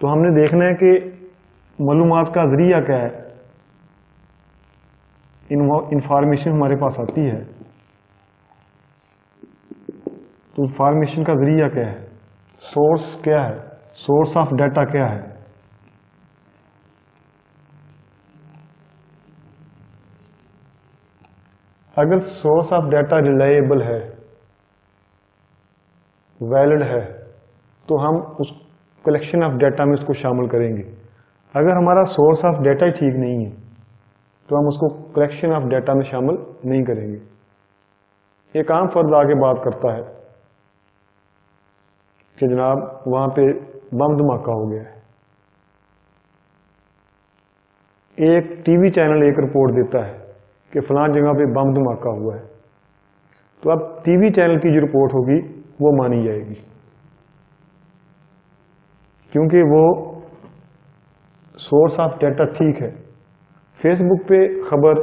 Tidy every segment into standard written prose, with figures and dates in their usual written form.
تو ہم نے دیکھنا ہے کہ معلومات کا ذریعہ کیا ہے، انفارمیشن ہمارے پاس آتی ہے تو انفارمیشن کا ذریعہ کیا ہے، سورس کیا ہے، سورس آف ڈیٹا کیا ہے. اگر سورس آف ڈیٹا ریلائبل ہے، ویلڈ ہے، تو ہم اس کلیکشن آف ڈیٹا میں اس کو شامل کریں گے. اگر ہمارا سورس آف ڈیٹا ہی ٹھیک نہیں ہے تو ہم اس کو کلیکشن آف ڈیٹا میں شامل نہیں کریں گے. ایک عام فرد آگے بات کرتا ہے کہ جناب وہاں پہ بم دھماکہ ہو گیا ہے. ایک ٹی وی چینل ایک رپورٹ دیتا ہے کہ فلاں جگہ پہ بم دھماکہ ہوا ہے، تو اب ٹی وی چینل کی جو رپورٹ ہوگی وہ مانی جائے گی، کیونکہ وہ سورس آف ڈیٹا ٹھیک ہے. فیس بک پہ خبر،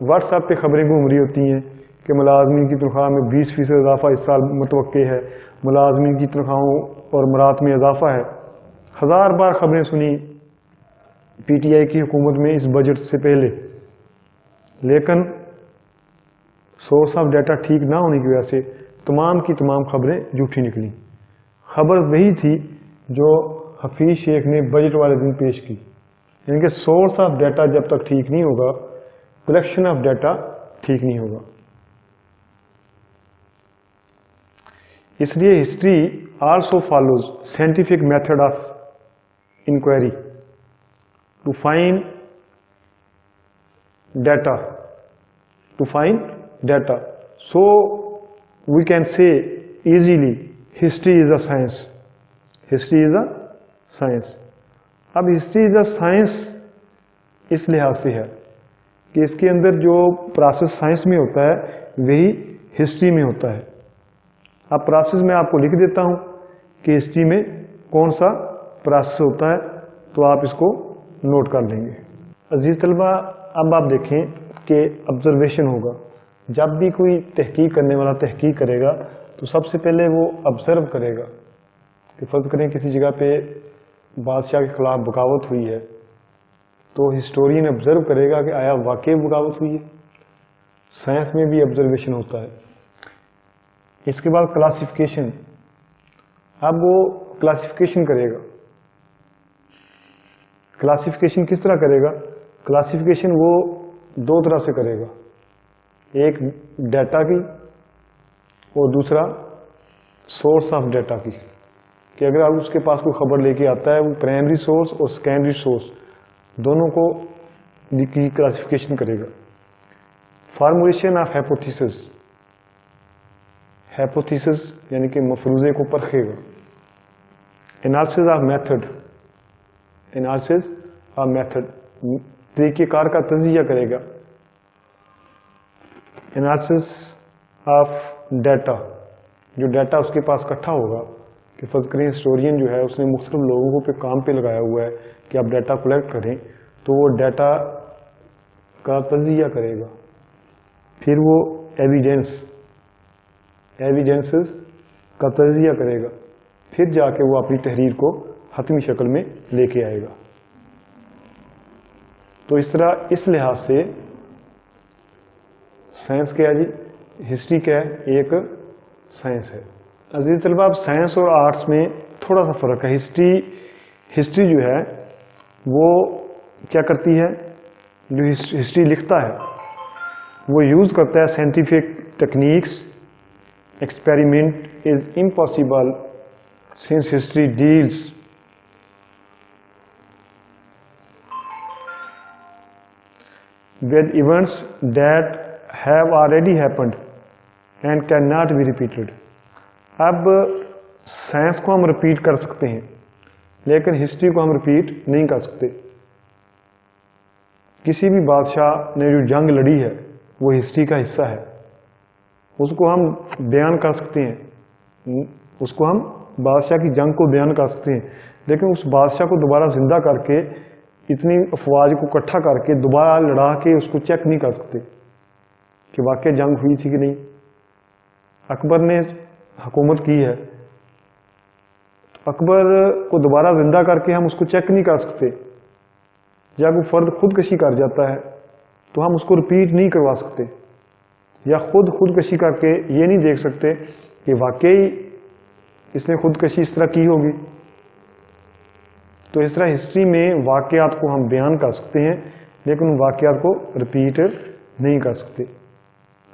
واٹس ایپ پہ خبریں گھوم رہی ہوتی ہیں کہ ملازمین کی تنخواہ میں 20% اضافہ اس سال متوقع ہے، ملازمین کی تنخواہوں اور مرات میں اضافہ ہے. 1000 بار خبریں سنی پی ٹی آئی کی حکومت میں اس بجٹ سے پہلے، لیکن سورس آف ڈیٹا ٹھیک نہ ہونے کی وجہ سے تمام کی تمام خبریں جھوٹی نکلیں. خبر وہی تھی جو حفیظ شیخ نے بجٹ والے دن پیش کی. یعنی کہ سورس آف ڈیٹا جب تک ٹھیک نہیں ہوگا، کلیکشن آف ڈیٹا ٹھیک نہیں ہوگا. اس لیے history also follows scientific method of inquiry to find data. So we can say easily history is a science. History is a science. اب history is a science اس لحاظ سے ہے کہ اس کے اندر جو پروسیس سائنس میں ہوتا ہے وہی ہسٹری میں ہوتا ہے. اب پروسیس میں آپ کو لکھ دیتا ہوں کہ ہسٹری میں کون سا پروسیس ہوتا ہے، تو آپ اس کو نوٹ کر لیں گے. عزیز طلبہ، اب آپ دیکھیں کہ آبزرویشن ہوگا. جب بھی کوئی تحقیق کرنے والا تحقیق کرے گا تو سب سے پہلے وہ آبزرو کرے گا کہ فرض کریں کسی جگہ پہ بادشاہ کے خلاف بغاوت ہوئی ہے تو ہسٹورین آبزرو کرے گا کہ آیا واقعی بغاوت ہوئی ہے. سائنس میں بھی آبزرویشن ہوتا ہے. اس کے بعد کلاسیفیکیشن. اب وہ کلاسیفیکیشن کرے گا. کلاسیفیکیشن کس طرح کرے گا؟ کلاسیفیکیشن وہ دو طرح سے کرے گا، ایک ڈیٹا کی اور دوسرا سورس آف ڈیٹا کی. کہ اگر آپ اس کے پاس کوئی خبر لے کے آتا ہے، وہ پرائمری سورس اور سیکنڈری سورس دونوں کو کی کلاسیفیکیشن کرے گا. Formulation of hypothesis. ہائپوتھیسس یعنی کہ مفروضے کو پرکھے گا. Analysis of method. Analysis of method طریقہ کار کا تجزیہ کرے گا. Analysis of data. جو ڈیٹا اس کے پاس اکٹھا ہوگا کہ فرض کریں ہسٹورین جو ہے اس نے مختلف لوگوں کو کام پہ لگایا ہوا ہے کہ آپ ڈیٹا کلیکٹ کریں، تو وہ ڈیٹا کا تجزیہ کرے گا. پھر وہ ایویڈینسز کا تجزیہ کرے گا. پھر جا کے وہ اپنی تحریر کو حتمی شکل میں لے کے آئے گا. تو اس طرح اس لحاظ سے سائنس کیا ہے جی، ہسٹری کیا ہے، ایک سائنس ہے. عزیز طلبہ، اب سائنس اور آرٹس میں تھوڑا سا فرق ہے. ہسٹری جو ہے وہ کیا کرتی ہے، جو ہسٹری لکھتا ہے وہ یوز کرتا ہے scientific techniques. Experiment is impossible since history deals with events that have already happened and cannot be repeated. اب سائنس کو ہم ریپیٹ کر سکتے ہیں لیکن ہسٹری کو ہم ریپیٹ نہیں کر سکتے. کسی بھی بادشاہ نے جو جنگ لڑی ہے وہ ہسٹری کا حصہ ہے. اس کو ہم بیان کر سکتے ہیں، اس کو ہم بادشاہ کی جنگ کو بیان کر سکتے ہیں، لیکن اس بادشاہ کو دوبارہ زندہ کر کے اتنی افواج کو اکٹھا کر کے دوبارہ لڑا کے اس کو چیک نہیں کر سکتے کہ واقعی جنگ ہوئی تھی کہ نہیں. اکبر نے حکومت کی ہے، اکبر کو دوبارہ زندہ کر کے ہم اس کو چیک نہیں کر سکتے، یا کوئی فرد خودکشی کر جاتا ہے تو ہم اس کو رپیٹ نہیں کروا سکتے، یا خودکشی کر کے یہ نہیں دیکھ سکتے کہ واقعی اس نے خودکشی اس طرح کی ہوگی۔ تو اس طرح ہسٹری میں واقعات کو ہم بیان کر سکتے ہیں لیکن ان واقعات کو رپیٹ نہیں کر سکتے۔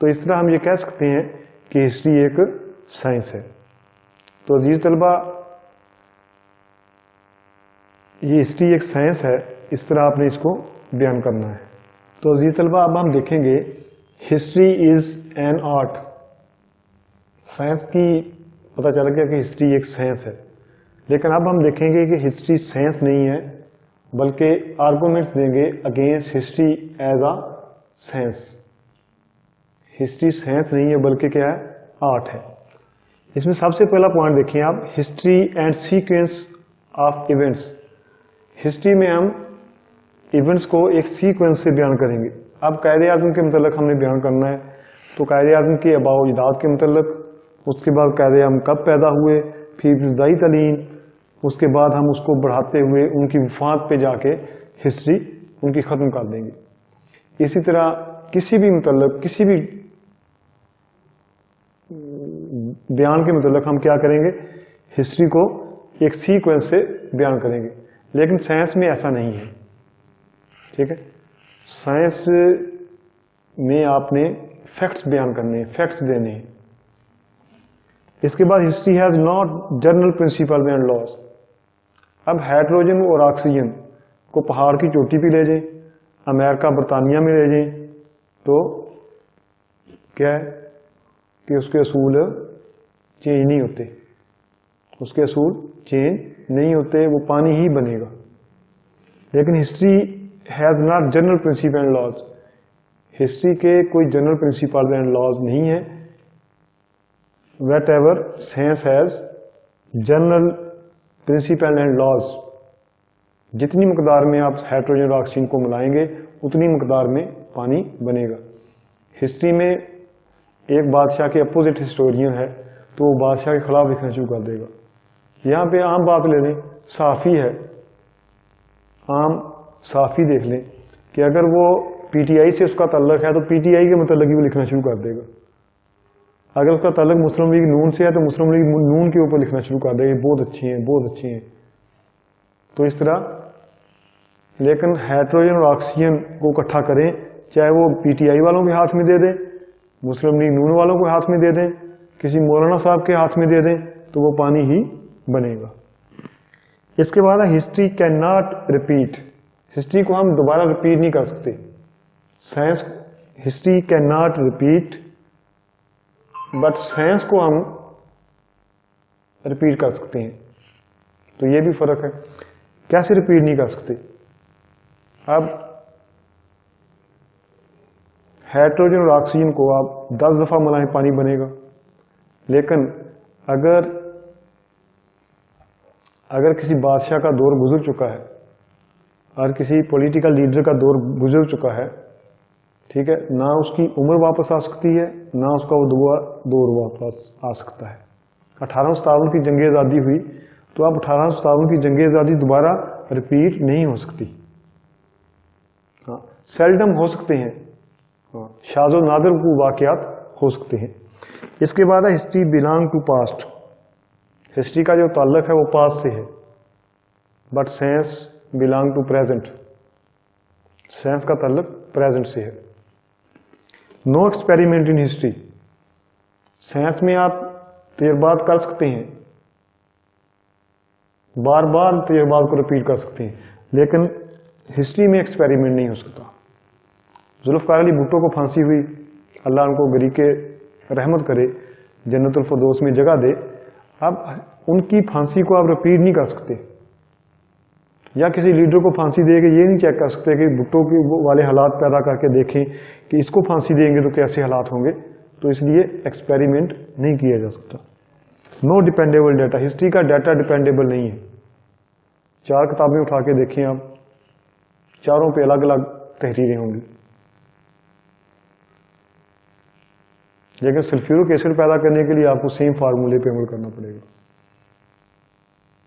تو اس طرح ہم یہ کہہ سکتے ہیں کہ ہسٹری ایک سائنس ہے۔ تو عزیز طلبہ، یہ ہسٹری ایک سائنس ہے، اس طرح آپ نے اس کو بیان کرنا ہے۔ تو عزیز طلبہ، اب ہم دیکھیں گے history is an art. Science کی پتہ چل گیا کہ ہسٹری ایک سائنس ہے، لیکن اب ہم دیکھیں گے کہ ہسٹری سائنس نہیں ہے بلکہ آرگومنٹس دیں گے against history as a science. History science نہیں ہے بلکہ کیا ہے؟ آرٹ ہے۔ اس میں سب سے پہلا پوائنٹ دیکھیں آپ، history and sequence of events. History میں ہم ایونٹس کو ایک سیکوینس سے بیان کریں گے۔ اب قائد اعظم کے متعلق ہم نے بیان کرنا ہے، تو قائد اعظم کے آباء و اجداد کے متعلق، اس کے بعد قائد اعظم کب پیدا ہوئے، پھر ابتدائی تعلیم، اس کے بعد ہم اس کو بڑھاتے ہوئے ان کی وفات پہ جا کے ہسٹری ان کی ختم کر دیں گے۔ اسی طرح کسی بھی متعلق، کسی بھی بیان کے متعلق ہم کیا کریں گے؟ ہسٹری کو ایک سیکوینس سے بیان کریں گے، لیکن سائنس میں ایسا نہیں ہے، ٹھیک ہے؟ سائنس میں آپ نے فیکٹس بیان کرنے ہیں، فیکٹس دینے ہیں۔ اس کے بعد history has not general principles and laws. اب ہائیڈروجن اور آکسیجن کو پہاڑ کی چوٹی پہ لے جائیں، امریکہ برطانیہ میں لے جائیں، تو کیا ہے کہ اس کے اصول چینج نہیں ہوتے، اس کے اصول چینج نہیں ہوتے، وہ پانی ہی بنے گا۔ لیکن history has not general principle and laws. History کے کوئی جنرل پرنسپلز اینڈ لاز نہیں ہے۔ Whatever science has general principle and laws. جتنی مقدار میں آپ ہائیڈروجن اور آکسیجن کو ملائیں گے اتنی مقدار میں پانی بنے گا۔ ہسٹری میں ایک بادشاہ کے اپوزٹ ہسٹورین ہے تو وہ بادشاہ کے خلاف لکھنا شروع کر دے گا۔ یہاں پہ عام بات لے لیں، صحافی ہے، عام صحافی دیکھ لیں کہ اگر وہ پی ٹی آئی سے اس کا تعلق ہے تو پی ٹی آئی کے متعلق ہی وہ لکھنا شروع کر دے گا۔ اگر اس کا تعلق مسلم لیگ نون سے ہے تو مسلم لیگ نون کے اوپر لکھنا شروع کر دے گا، بہت اچھی ہیں، بہت اچھی ہیں۔ تو اس طرح، لیکن ہائیڈروجن اور آکسیجن کو اکٹھا کریں، چاہے وہ پی ٹی آئی والوں کے ہاتھ میں دے دیں، مسلم لیگ نون والوں کے ہاتھ میں دے دیں، کسی مولانا صاحب کے ہاتھ میں دے دیں، تو وہ پانی ہی بنے گا۔ اس کے بعد history can not repeat. History کو ہم دوبارہ ریپیٹ نہیں کر سکتے۔ Science, history can not repeat, but science کو ہم ریپیٹ کر سکتے ہیں۔ تو یہ بھی فرق ہے، کیسے ریپیٹ نہیں کر سکتے؟ اب ہائیڈروجن اور آکسیجن کو آپ 10 دفعہ ملائیں پانی بنے گا، لیکن اگر کسی بادشاہ کا دور گزر چکا ہے اور کسی پولیٹیکل لیڈر کا دور گزر چکا ہے، ٹھیک ہے، نہ اس کی عمر واپس آ سکتی ہے، نہ اس کا وہ دور واپس آ سکتا ہے۔ 1857 کی جنگ آزادی ہوئی تو اب 1857 کی جنگ آزادی دوبارہ ریپیٹ نہیں ہو سکتی۔ ہاں، سیلڈم ہو سکتے ہیں، شاذ و نادر کو واقعات ہو سکتے ہیں۔ اس کے بعد history belong to past. History کا جو تعلق ہے وہ پاسٹ سے ہے، but science belong to present. Science کا تعلق پریزنٹ سے ہے۔ No experiment in history. Science میں آپ تجربات کر سکتے ہیں، بار بار تجربات کو ریپیٹ کر سکتے ہیں، لیکن ہسٹری میں ایکسپیریمنٹ نہیں ہو سکتا۔ ذوالفقار علی بھٹو کو پھانسی ہوئی، اللہ ان کو گری کے رحمت کرے، جنت الفردوس میں جگہ دے۔ اب ان کی پھانسی کو آپ ریپیٹ نہیں کر سکتے، یا کسی لیڈر کو پھانسی دے کے یہ نہیں چیک کر سکتے کہ بھٹو کے والے حالات پیدا کر کے دیکھیں کہ اس کو پھانسی دیں گے تو کیسے حالات ہوں گے، تو اس لیے ایکسپیریمنٹ نہیں کیا جا سکتا۔ نو ڈیپینڈیبل ڈیٹا۔ ہسٹری کا ڈیٹا ڈیپینڈیبل نہیں ہے۔ 4 کتابیں اٹھا کے دیکھیں آپ، چاروں پہ الگ الگ تحریریں ہوں گی، لیکن سلفیورک ایسڈ پیدا کرنے کے لیے آپ کو سیم فارمولے پہ عمل کرنا پڑے گا۔